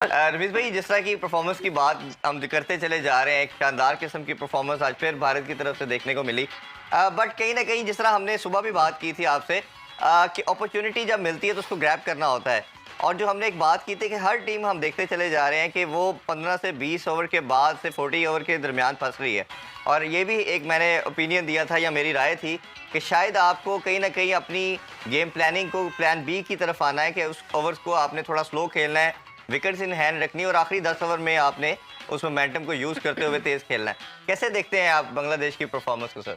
रमीज भाई, जिस तरह की परफॉर्मेंस की बात हम करते चले जा रहे हैं, एक शानदार किस्म की परफॉर्मेंस आज फिर भारत की तरफ से देखने को मिली। बट कहीं ना कहीं जिस तरह हमने सुबह भी बात की थी आपसे कि अपॉर्चुनिटी जब मिलती है तो उसको ग्रैब करना होता है। और जो हमने एक बात की थी कि हर टीम हम देखते चले जा रहे हैं कि वो 15 से 20 ओवर के बाद से 40 ओवर के दरमियान फंस रही है। और ये भी एक मैंने ओपिनियन दिया था या मेरी राय थी कि शायद आपको कहीं ना कहीं अपनी गेम प्लानिंग को प्लान बी की तरफ आना है कि उस ओवर्स को आपने थोड़ा स्लो खेलना है, विकेट्स इन हैंड रखनी और आखिरी 10 ओवर में आपने उस मोमेंटम को यूज करते हुए तेज खेलना है। कैसे देखते हैं आप बांग्लादेश की परफॉर्मेंस को सर?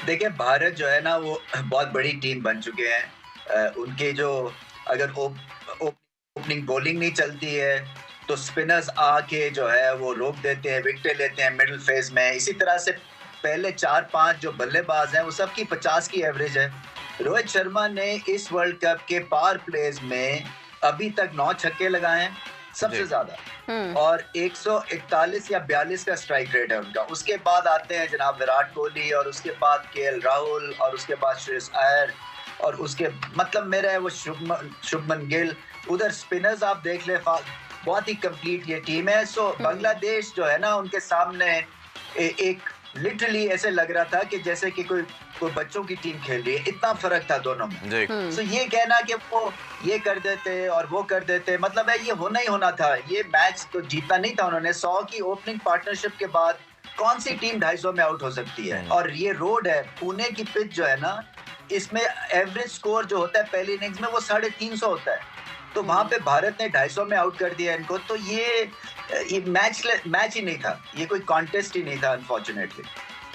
देखिए, भारत जो है ना वो बहुत बड़ी टीम बन चुके हैं। उनके जो अगर ओपनिंग बॉलिंग नहीं चलती है तो स्पिनर्स आके जो है वो रोक देते हैं, विकेट लेते हैं मिडिल फेज में। इसी तरह से पहले 4-5 जो बल्लेबाज हैं वो सबकी 50 की एवरेज है। रोहित शर्मा ने इस वर्ल्ड कप के पावर प्लेज में अभी तक 9 छक्के लगाए हैं, सबसे ज्यादा, और 141 या 42 का स्ट्राइक रेट है उनका। उसके बाद आते हैं जनाब विराट कोहली, और उसके बाद केएल राहुल, और उसके बाद श्रेयस अय्यर, और उसके मतलब मेरा है वो शुभमन गिल। उधर स्पिनर्स आप देख ले, बहुत ही कंप्लीट ये टीम है। सो बांग्लादेश जो है ना उनके सामने एक लिटरली ऐसे लग रहा था कि जैसे कि कोई बच्चों की टीम खेल रही है, इतना फर्क था दोनों में। सो ये कहना कि वो ये कर देते और वो कर देते, मतलब है ये होना ही होना था। ये मैच तो जीतना नहीं था उन्होंने। 100 की ओपनिंग पार्टनरशिप के बाद कौन सी टीम 250 में आउट हो सकती है? और ये रोड है, पुणे की पिच जो है ना, इसमें एवरेज स्कोर जो होता है पहली इनिंग्स में वो 350 होता है। तो वहां पे भारत ने 250 में आउट कर दिया इनको। तो ये मैच ही नहीं था, ये कोई कॉन्टेस्ट ही नहीं था अनफॉर्चुनेटली।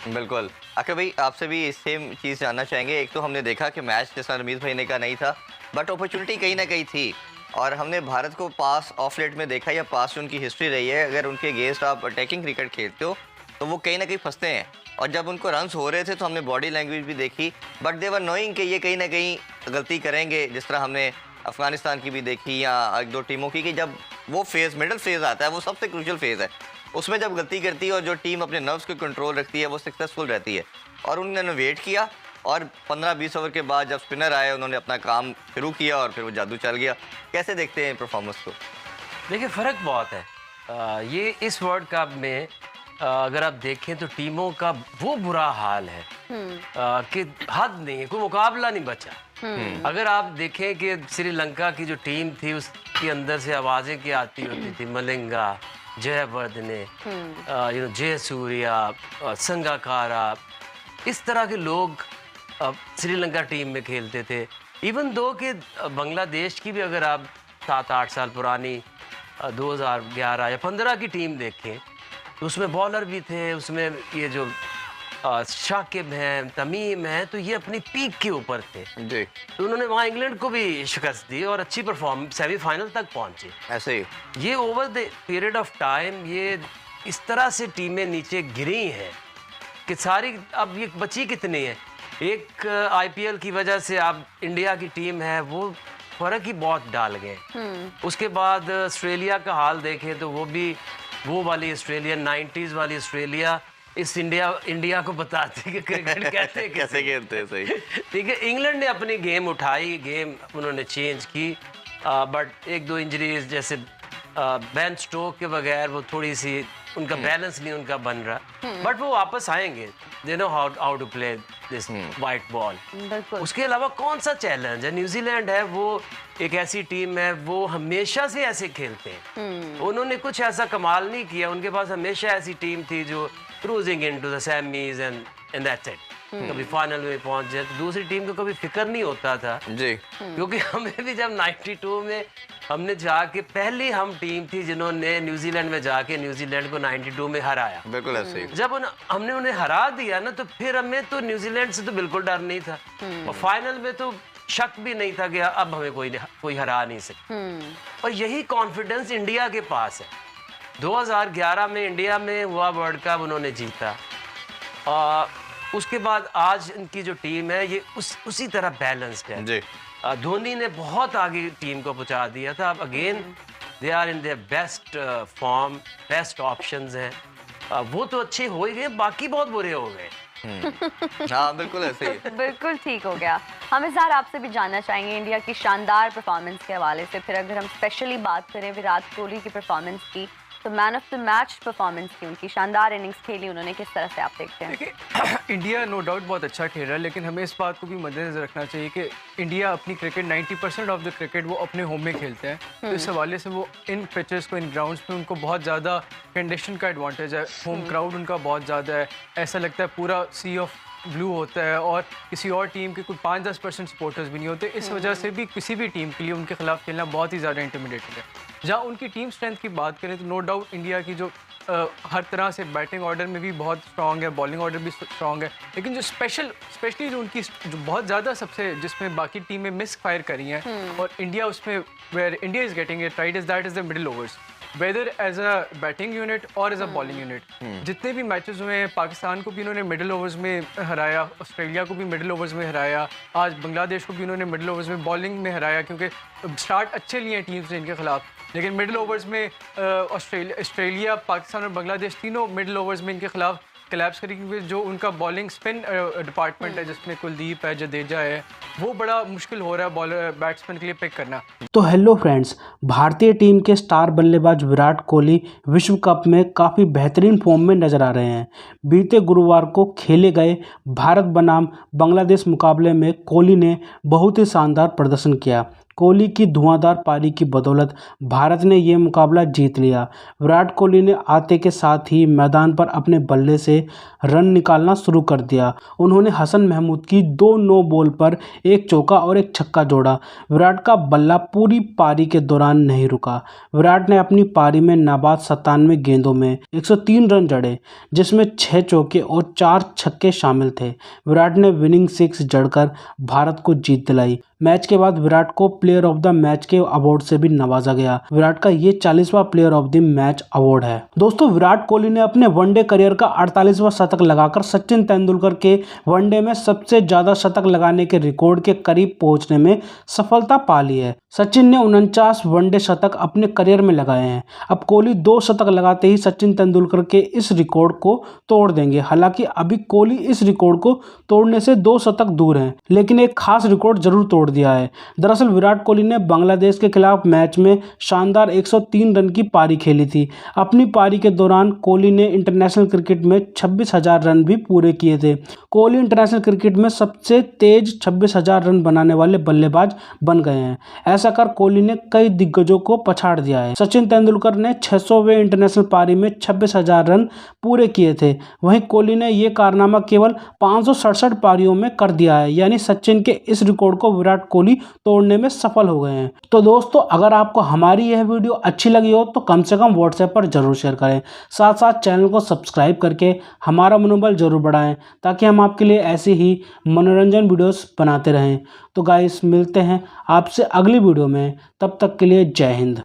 बिल्कुल। आखिर भाई आपसे भी सेम चीज़ जानना चाहेंगे। एक तो हमने देखा कि मैच जैसा रमीज भाई ने कहा नहीं था, बट अपॉर्चुनिटी कहीं ना कहीं थी। और हमने भारत को पास ऑफ लेट में देखा, या पास उनकी हिस्ट्री रही है, अगर उनके अगेंस्ट आप अटैकिंग क्रिकेट खेलते हो तो वो कहीं ना कहीं फंसते हैं। और जब उनको रन्स हो रहे थे तो हमने बॉडी लैंग्वेज भी देखी, बट दे वर नोइंग कि ये कहीं ना कहीं गलती करेंगे। जिस तरह हमने अफगानिस्तान की भी देखी या एक दो टीमों की, कि जब वो फेज़ मिडल फेज़ आता है वो सबसे क्रूशियल फेज़ है, उसमें जब गलती करती है और जो टीम अपने नर्व्स को कंट्रोल रखती है वो सक्सेसफुल रहती है। और उन्होंने वेट किया और 15-20 ओवर के बाद जब स्पिनर आए उन्होंने अपना काम शुरू किया और फिर वो जादू चल गया। कैसे देखते हैं परफॉर्मेंस को? देखिए, फ़र्क बहुत है। ये इस वर्ल्ड कप में अगर आप देखें तो टीमों का वो बुरा हाल है कि हद नहीं है, कोई मुकाबला नहीं बचा। अगर आप देखें कि श्रीलंका की जो टीम थी उसके अंदर से आवाज़ें क्या आती होती थी, मलिंगा, जयवर्धने, जयसूर्या, संगाकारा, इस तरह के लोग श्रीलंका टीम में खेलते थे। इवन दो कि बांग्लादेश की भी अगर आप 7-8 साल पुरानी 2011 या 15 की टीम देखें तो उसमें बॉलर भी थे, उसमें ये जो शाकिब हैं, तमीम हैं, तो ये अपनी पीक के ऊपर थे जी। तो उन्होंने वहाँ इंग्लैंड को भी शिकस्त दी और अच्छी परफॉर्मेंस, सेमीफाइनल तक पहुँचे। ऐसे ही ये over the period of time ये इस तरह से टीमें नीचे गिरी हैं कि सारी अब ये बची कितनी है। एक आईपीएल की वजह से आप इंडिया की टीम है वो फ़र्क ही बहुत डाल गए। उसके बाद ऑस्ट्रेलिया का हाल देखें तो वो भी वो वाली ऑस्ट्रेलिया, 90s वाली ऑस्ट्रेलिया इस इंडिया को बताते कि क्रिकेट कैसे खेलते हैं। सही। ठीक है, इंग्लैंड ने अपनी गेम उठाई, गेम उन्होंने चेंज की, बट एक दो इंजरीज जैसे बेन स्टोक के बगैर वो थोड़ी सी उनका बैलेंस नहीं उनका बन रहा, बट वो वापस आएंगे। They know how to play this white ball. उसके अलावा कौन सा चैलेंज है? न्यूजीलैंड है, वो एक ऐसी टीम है, वो हमेशा से ऐसे खेलते हैं। उन्होंने कुछ ऐसा कमाल नहीं किया, उनके पास हमेशा ऐसी टीम थी जो cruising into the semis and that's it. कभी फाइनल में पहुंच जाए तो दूसरी टीम को कभी फिक्र नहीं होता था जी। क्योंकि हमें भी जब 92 में हमने जाके पहली हम टीम थी जिन्होंने न्यूजीलैंड में जाके न्यूजीलैंड को 92 में हराया। बिल्कुल ऐसे ही। जब हमने उन्हें हरा दिया ना तो फिर हमें तो न्यूजीलैंड से तो बिल्कुल डर नहीं था और फाइनल में तो शक भी नहीं था कि अब हमें कोई हरा नहीं सकता। और यही कॉन्फिडेंस इंडिया के पास है। 2011 में इंडिया में हुआ वर्ल्ड कप, उन्होंने जीता और उसके बाद आज इनकी जो टीम है ये उसी तरह बैलेंस्ड है जी। धोनी ने बहुत आगे टीम को पहुंचा दिया था। अब again they are in their best form, best options हैं। वो तो अच्छे हो ही गए, बाकी बहुत बुरे हो गए। हाँ बिल्कुल ऐसे ही। बिल्कुल ठीक हो गया। हम इस बार आपसे भी जानना चाहेंगे इंडिया की शानदार परफॉर्मेंस के हवाले से। फिर अगर हम स्पेशली बात करें विराट कोहली की परफॉर्मेंस की, तो man of the match performance की, उनकी शानदार इनिंग्स खेली उन्होंने, किस तरह से आप देखते हैं? देखिए इंडिया नो डाउट बहुत अच्छा खेल रहा है, लेकिन हमें इस बात को भी मद्देनजर रखना चाहिए कि इंडिया अपनी क्रिकेट 90% ऑफ द क्रिकेट वो अपने होम में खेलते हैं। तो इस हवाले से वो इन पिचेस को, इन ग्राउंड्स पे उनको बहुत ज़्यादा कंडीशन का एडवांटेज है। होम क्राउड उनका बहुत ज़्यादा है, ऐसा लगता है पूरा सी ऑफ ब्लू होता है, और किसी और टीम के कोई 5-10% सपोर्टर्स भी नहीं होते। इस वजह से भी किसी भी टीम के लिए उनके खिलाफ खेलना बहुत ही ज़्यादा इंटिमिडेटिंग है। जहाँ उनकी टीम स्ट्रेंथ की बात करें तो नो डाउट इंडिया की जो हर तरह से बैटिंग ऑर्डर में भी बहुत स्ट्रॉन्ग है, बॉलिंग ऑर्डर भी स्ट्रॉन्ग है, लेकिन जो स्पेशली जो उनकी जो बहुत ज़्यादा सबसे जिसमें बाकी टीमें मिस फायर करी हैं और इंडिया उसमें where India is getting it right is that is the middle overs, whether as a batting unit और एज अ बॉलिंग यूनिट। जितने भी मैचेस हुए हैं, पाकिस्तान को भी उन्होंने मिडिल ओवर्स में हराया, ऑस्ट्रेलिया को भी मिडिल ओवर्स में हराया, आज बांग्लादेश को भी उन्होंने मिडिल ओवर्स में बॉलिंग में हराया, क्योंकि स्टार्ट अच्छे लिए हैं टीम्स ने इनके खिलाफ, लेकिन मिडिल ओवर्स में ऑस्ट्रेलिया, पाकिस्तान और बांग्लादेश तीनों मिडिल ओवर्स में इनके खिलाफ कोलैप्स करी, क्योंकि जो उनका बॉलिंग स्पिन डिपार्टमेंट है, जिसमें कुलदीप है, जडेजा है, वो बड़ा मुश्किल हो रहा है बॉलर बैट्समैन के लिए पिक करना। तो हेलो फ्रेंड्स, भारतीय टीम के स्टार बल्लेबाज विराट कोहली विश्व कप में काफ़ी बेहतरीन फॉर्म में नजर आ रहे हैं। बीते गुरुवार को खेले गए भारत बनाम बांग्लादेश मुकाबले में कोहली ने बहुत ही शानदार प्रदर्शन किया। कोहली की धुआंधार पारी की बदौलत भारत ने यह मुकाबला जीत लिया। विराट कोहली ने आते के साथ ही मैदान पर अपने बल्ले से रन निकालना शुरू कर दिया। उन्होंने हसन महमूद की 2 नो बॉल पर एक चौका और एक छक्का जोड़ा। विराट का बल्ला पूरी पारी के दौरान नहीं रुका। विराट ने अपनी पारी में नाबाद 97 गेंदों में 103 रन जड़े, जिसमें 6 चौके और 4 छक्के शामिल थे। विराट ने विनिंग 6 जड़कर भारत को जीत दिलाई। मैच के बाद विराट को प्लेयर ऑफ द मैच के अवार्ड से भी नवाजा गया। विराट का ये 40वां player of the match award है। दोस्तों, विराट कोहली ने अपने वनडे करियर का 48वां शतक लगाकर सचिन तेंदुलकर के वनडे में सबसे ज्यादा शतक लगाने के रिकॉर्ड के करीब पहुंचने में सफलता पा ली है। सचिन ने 49 वनडे शतक अपने करियर में लगाए हैं। अब कोहली 2 शतक लगाते ही सचिन तेंदुलकर के इस रिकॉर्ड को तोड़ देंगे। हालांकि अभी कोहली इस रिकॉर्ड को तोड़ने से 2 शतक दूर हैं, लेकिन एक खास रिकॉर्ड जरूर तोड़ दिया है। दरअसल विराट कोहली ने बांग्लादेश के खिलाफ मैच में शानदार 103 रन की पारी खेली थी। अपनी पारी के दौरान कोहली ने इंटरनेशनल क्रिकेट में 26,000 रन भी पूरे किए थे। कोहली इंटरनेशनल क्रिकेट में सबसे तेज 26,000 रन बनाने वाले बल्लेबाज बन गए हैं। ऐसा कर कोहली ने कई दिग्गजों को पछाड़ दिया है। सचिन तेंदुलकर ने 600वें इंटरनेशनल पारी में 26,000 रन पूरे किए थे। वहीं कोहली ने यह कारनामा केवल 567 पारियों में कर दिया है, यानी सचिन के इस रिकॉर्ड को विराट कोहली तोड़ने में सफल हो गए हैं। तो दोस्तों, अगर आपको हमारी यह वीडियो अच्छी लगी हो तो कम से कम व्हाट्सएप पर जरूर शेयर करें। साथ साथ चैनल को सब्सक्राइब करके हमारा मनोबल जरूर बढ़ाएं, ताकि हम आपके लिए ऐसी ही मनोरंजन वीडियोस बनाते रहें। तो गाइस, मिलते हैं आपसे अगली वीडियो में। तब तक के लिए जय हिंद।